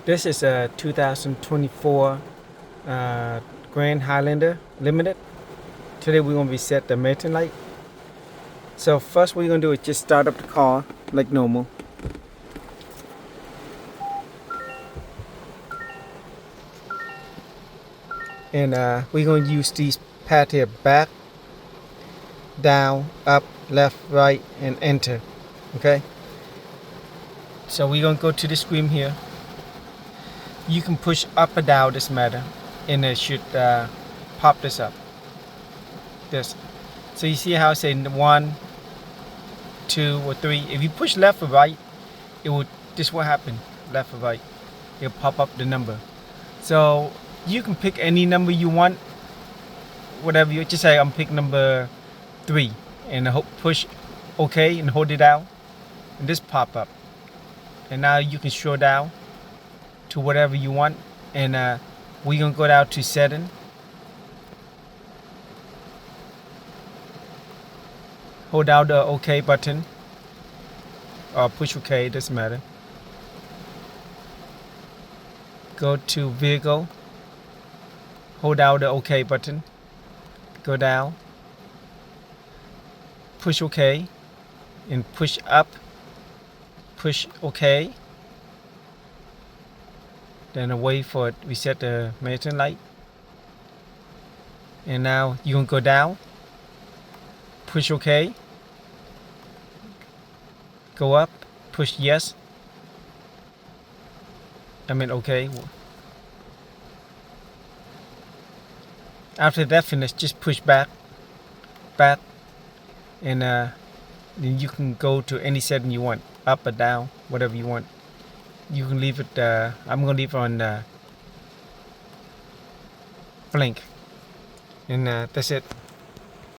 This is a 2024 Grand Highlander Limited. Today we're going to reset the emergency light. So first what you're going to do is just start up the car like normal. And we're going to use these pads here: back, down, up, left, right, and enter. Okay. So we're going to go to the screen here. You can push up or down, this matter, and it should pop this up. This. So you see how I say 1, 2, or 3. If you push left or right, this will happen. Left or right, it'll pop up the number. So you can pick any number you want. Whatever you just say, I'm pick number 3, and push OK and hold it down, and this pop up. And now you can scroll down to whatever you want, and we're gonna go down to setting. Hold down the OK button or push OK, doesn't matter. Go to vehicle, hold down the OK button, go down, push OK, and push up, push OK. Then wait for it, reset the emergency light. And now you're gonna go down, push OK, go up, push yes. OK. After that finish, just push back, and then you can go to any setting you want, up or down, whatever you want. You can leave it, I'm gonna leave it on blank, and that's it.